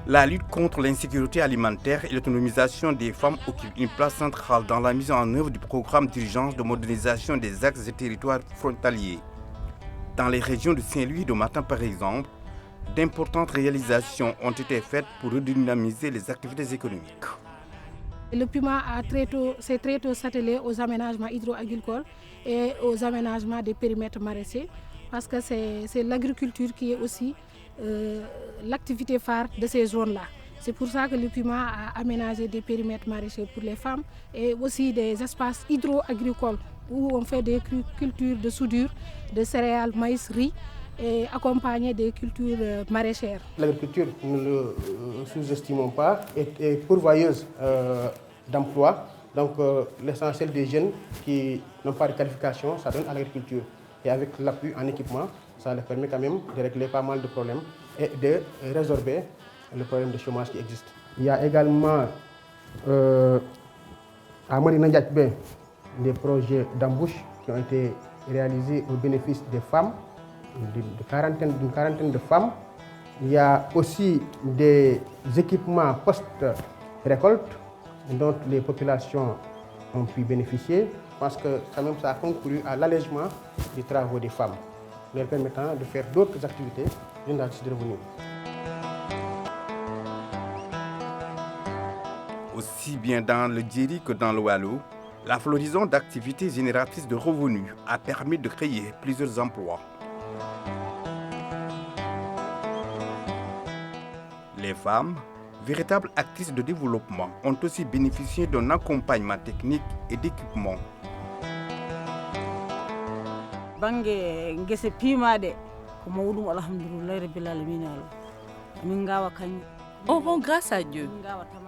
La lutte contre l'insécurité alimentaire et l'autonomisation des femmes occupent une place centrale dans la mise en œuvre du programme d'urgence de modernisation des axes et territoires frontaliers. Dans les régions de Saint-Louis et de Matin, par exemple, d'importantes réalisations ont été faites pour redynamiser les activités économiques. Le PUMA s'est très tôt s'attelé aux aménagements hydro-agricoles et aux aménagements des périmètres maraîchers, parce que c'est l'agriculture qui est aussi l'activité phare de ces zones-là. C'est pour ça que le PUMA a aménagé des périmètres maraîchers pour les femmes et aussi des espaces hydro-agricoles où on fait des cultures de soudure, de céréales, maïs, riz, et accompagné des cultures maraîchères. L'agriculture, nous ne le sous-estimons pas, est pourvoyeuse d'emplois. Donc l'essentiel des jeunes qui n'ont pas de qualification, ça donne à l'agriculture. Et avec l'appui en équipement, ça leur permet quand même de régler pas mal de problèmes et de résorber le problème de chômage qui existe. Il y a également à Marina Ndiakbé des projets d'embauche qui ont été réalisés au bénéfice des femmes, d'une quarantaine de femmes. Il y a aussi des équipements post-récolte dont les populations ont pu bénéficier, parce que quand même ça a concouru à l'allègement des travaux des femmes, leur permettant de faire d'autres activités génératrices de revenus. Aussi bien dans le Djeri que dans le Waalo, la floraison d'activités génératrices de revenus a permis de créer plusieurs emplois. Les femmes, véritables actrices de développement, ont aussi bénéficié d'un accompagnement technique et d'équipement. On rend grâce à Dieu.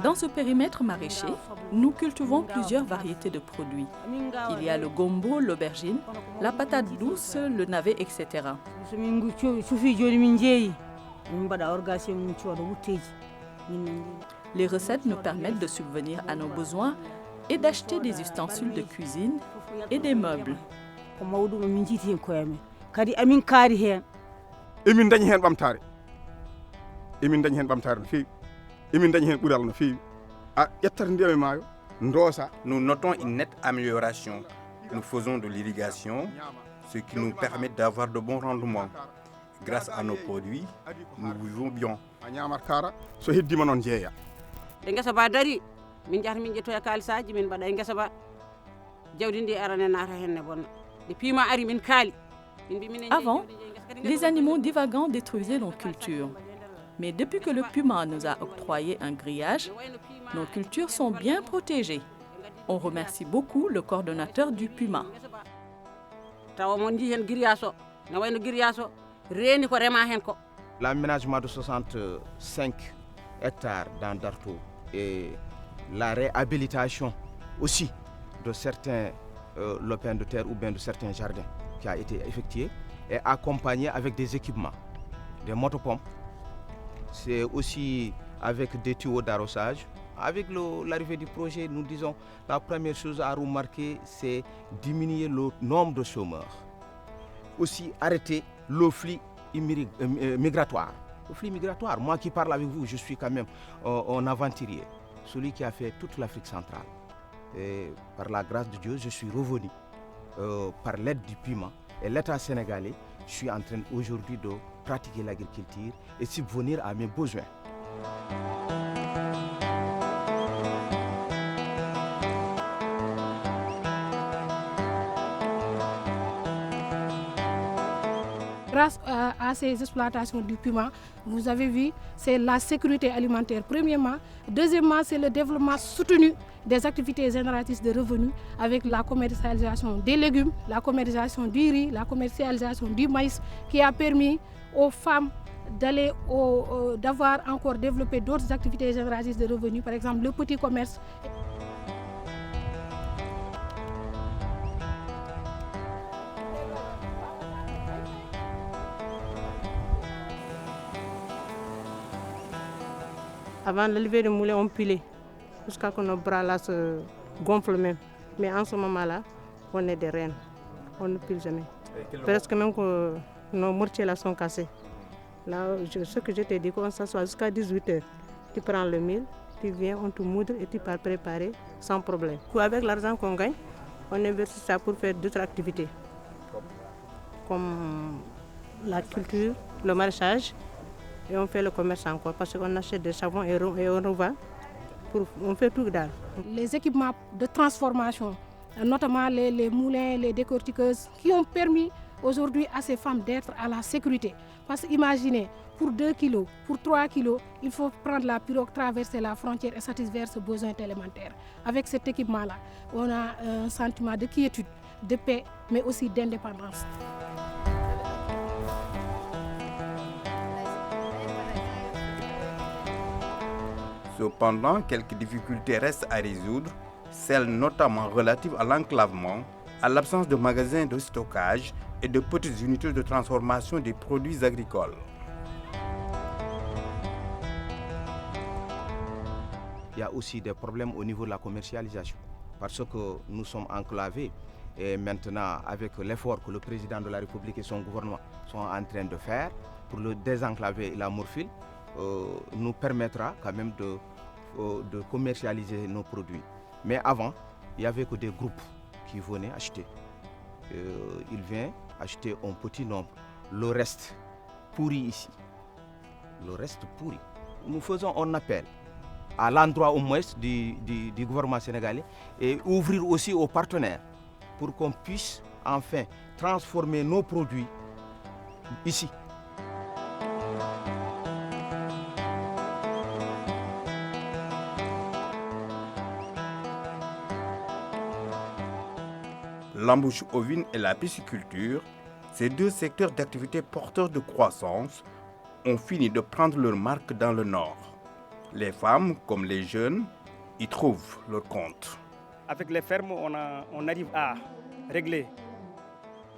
Dans ce périmètre maraîcher, nous cultivons plusieurs variétés de produits. Il y a le gombo, l'aubergine, la patate douce, le navet, etc. Les recettes nous permettent de subvenir à nos besoins et d'acheter des ustensiles de cuisine et des meubles. Nous notons une nette amélioration. Nous faisons de l'irrigation, ce qui nous permet d'avoir de bons rendements. Grâce à nos produits, nous vivons bien. Avant, les animaux divagants détruisaient nos cultures. Mais depuis que le PUMA nous a octroyé un grillage, nos cultures sont bien protégées. On remercie beaucoup le coordonnateur du PUMA. L'aménagement de 65 hectares dans Darto et la réhabilitation aussi de certains lopins de terre ou bien de certains jardins qui a été effectué est accompagné avec des équipements, des motopompes. C'est aussi avec des tuyaux d'arrosage. Avec l'arrivée du projet, nous disons la première chose à remarquer, c'est diminuer le nombre de chômeurs. Aussi arrêter le flux migratoire. Le flux migratoire, moi qui parle avec vous, je suis quand même un aventurier, celui qui a fait toute l'Afrique centrale. Et par la grâce de Dieu, je suis revenu par l'aide du PUMA et l'État sénégalais. Je suis en train aujourd'hui de pratiquer l'agriculture et subvenir à mes besoins. Grâce à ces exploitations du PUMA, vous avez vu, c'est la sécurité alimentaire premièrement. Deuxièmement, c'est le développement soutenu des activités génératrices de revenus avec la commercialisation des légumes, la commercialisation du riz, la commercialisation du maïs qui a permis aux femmes d'avoir encore développé d'autres activités génératrices de revenus, par exemple le petit commerce. Avant de lever le moulin, on pilait jusqu'à ce que nos bras là se gonflent même. Mais en ce moment-là, on est des reines. on ne pile jamais. Presque même que nos mortiers là sont cassés. Là, ce que je t'ai dit, qu'on s'assoit jusqu'à 18h, tu prends le mil, tu viens, on te moudre et tu pars préparer sans problème. Avec l'argent qu'on gagne, on investit ça pour faire d'autres activités, comme la culture, le maraîchage, et on fait le commerce encore parce qu'on achète des savons et on revend. On fait tout là. Les équipements de transformation, notamment les moulins, les décortiqueuses, qui ont permis aujourd'hui à ces femmes d'être à la sécurité. Parce qu'imaginez, pour 2 kilos, pour 3 kilos, il faut prendre la pirogue, traverser la frontière et satisfaire ce besoin élémentaire. Avec cet équipement-là, on a un sentiment de quiétude, de paix, mais aussi d'indépendance. Cependant, quelques difficultés restent à résoudre, celles notamment relatives à l'enclavement, à l'absence de magasins de stockage et de petites unités de transformation des produits agricoles. Il y a aussi des problèmes au niveau de la commercialisation parce que nous sommes enclavés et maintenant avec l'effort que le président de la République et son gouvernement sont en train de faire pour le désenclaver la morphine, nous permettra quand même de commercialiser nos produits. Mais avant, il n'y avait que des groupes qui venaient acheter. Ils viennent acheter un petit nombre. Le reste pourri ici. Le reste pourri. Nous faisons un appel à l'endroit au moins du gouvernement sénégalais et ouvrir aussi aux partenaires pour qu'on puisse enfin transformer nos produits ici. L'embouche ovine et la pisciculture, ces deux secteurs d'activité porteurs de croissance, ont fini de prendre leur marque dans le Nord. Les femmes, comme les jeunes, y trouvent leur compte. Avec les fermes, on arrive à régler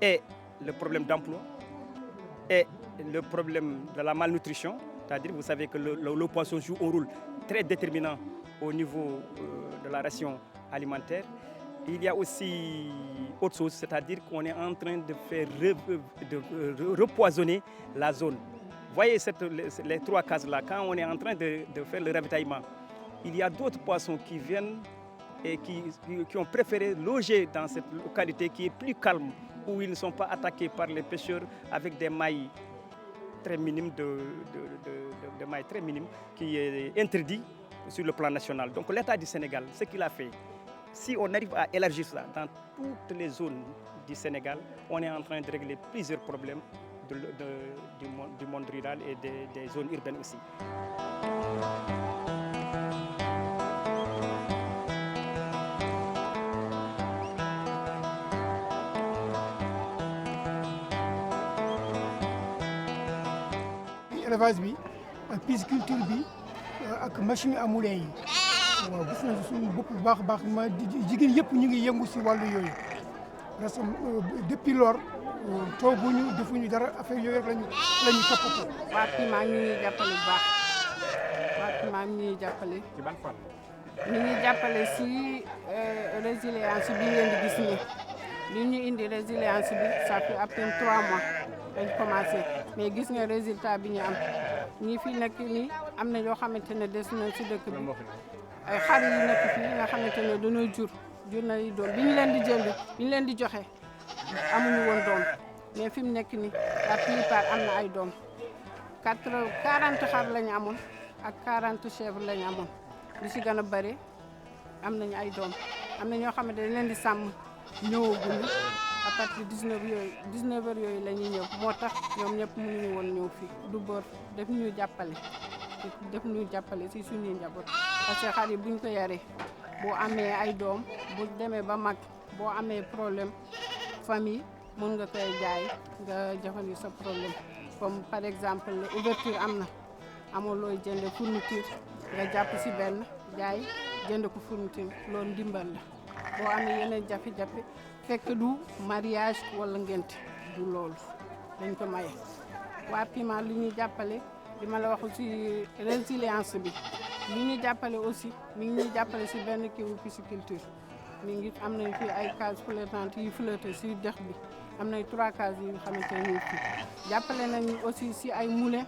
et le problème d'emploi et le problème de la malnutrition. C'est-à-dire, vous savez que le poisson joue un rôle très déterminant au niveau de la ration alimentaire. Il y a aussi autre chose, c'est-à-dire qu'on est en train de faire repoisonner la zone. Vous voyez les 3 cases-là, quand on est en train de faire le ravitaillement, il y a d'autres poissons qui viennent et qui ont préféré loger dans cette localité qui est plus calme, où ils ne sont pas attaqués par les pêcheurs avec des mailles très minimes, de mailles très minimes, qui est interdit sur le plan national. Donc l'État du Sénégal, ce qu'il a fait, si on arrive à élargir ça dans toutes les zones du Sénégal, on est en train de régler plusieurs problèmes du monde rural et des zones urbaines aussi. Élevage bi ak pisciculture bi ak machine à moulin yi waaw gis nañu suñu bopp bu baax a baax ma jigéen yëpp ñu ngi yëngu si wàllu yooyu parce que depuis lors tooguñu defuñu dara affaire yooyu rek lañu toppatoo. waa PIMA ñu ngi jàppale bu baax waa PIMA ñu ngi jàppale. ci ban fan. ñu ngi jàppale si résilience bi ngeen di gis nii li ñu indi résilience bi ça fait à peine 3 mois dañ commencé mais gis nga résultat bi ñu am ñi fi nekk nii am na yoo xamante ne des na si dëkk bi ay xar yi nekk fii nga xamante ne dañoo jur na yi doom bi ñu leen di jënd bi ñu leen di joxe amuñu woon doom mais fi mu nekk nii la plupart am na ay doom 40 xar lañu amoon ak 40 chèvres lañu amoon lu si gën a bëri am nañu ay doom am na ñoo xamante ne leen di sàmm ñëwaguñu à partir de 19 heures yooyu la ñuy ñëw moo tax ñoom ñëpp mënuñu woon ñëw fii du bor def ñu jàppale si suñuy njaboot parce que xar yi buñ ko yaree boo amee ay doom bu demee ba mag boo amee problème famille mën nga koy jaay nga jëfandi sa problème comme par exemple ouverture am na amoo looy jënd fourniture nga jàpp si benn jaay jënd ko fourniture loolu ndimbal la boo amee yeneen jafe-jafe fekk du mariage wala ngénte du loolu dañ ko maye. waa PIMA li ñuy jàppale li ma la wax aussi résilience bi li ñuy jàppale aussi mi ngi ñuy jàppale si benn kii wu pisciculture mi ngi am nañ fi ay cases flottantes yi flotter si dex bi am na 3 cases yu xamante ne fii jàppale nañu aussi si ay moulins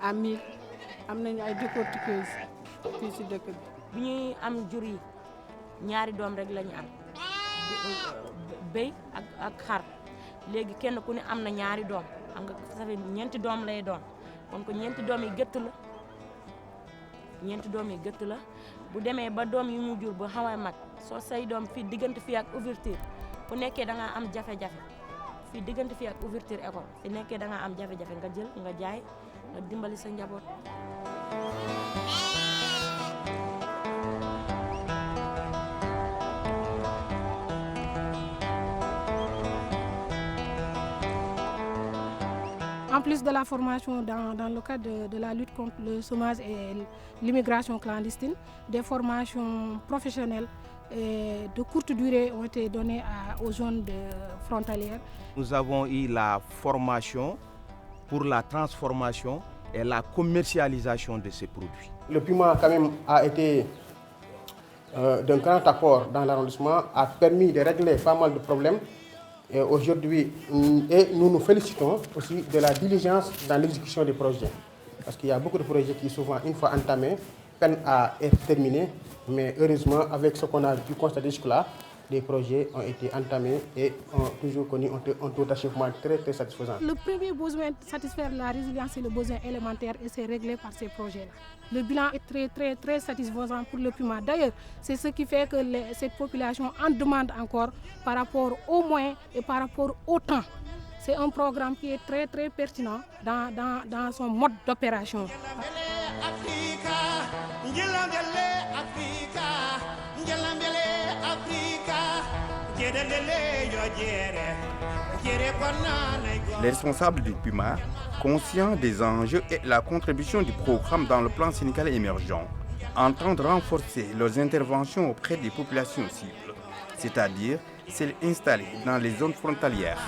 à mil am nañu ay décortiqueuses fii si dëkk bi. bi ñuy am jur yi ñaari doom rek la ñu am béy ak xar léegi kenn ku ne am na ñaari doom xam nga ça fait 4 doom lay doon kon ko 4 doom yi gëtt la 4 doom yi gëtt la bu demee ba doom yi mu jur ba xaw a mag soo say doom fii diggante fii ak ouverture bu nekkee da nga am jafe-jafe fii diggante fii ak ouverture école fi nekkee da nga am jafe-jafe nga jël nga jaay nga dimbali sa njaboot. En plus de la formation dans le cadre de la lutte contre le chômage et l'immigration clandestine, des formations professionnelles de courte durée ont été données aux zones frontalières. Nous avons eu la formation pour la transformation et la commercialisation de ces produits. Le piment quand même a été d'un grand apport dans l'arrondissement, a permis de régler pas mal de problèmes. Et aujourd'hui, nous nous félicitons aussi de la diligence dans l'exécution des projets. Parce qu'il y a beaucoup de projets qui, souvent, une fois entamés, peinent à être terminés. Mais heureusement, avec ce qu'on a pu constater jusque-là, les projets ont été entamés et ont toujours connu un taux d'achèvement très satisfaisant. Le premier besoin de satisfaire la résilience, c'est le besoin élémentaire et c'est réglé par ces projets-là. Le bilan est très satisfaisant pour le piment. D'ailleurs, c'est ce qui fait que cette population en demande encore par rapport aux moyens et par rapport au temps. C'est un programme qui est très pertinent dans son mode d'opération. Les responsables du PUMA, conscients des enjeux et la contribution du programme dans le plan sénégalais émergent, entendent renforcer leurs interventions auprès des populations cibles, c'est-à-dire celles installées dans les zones frontalières.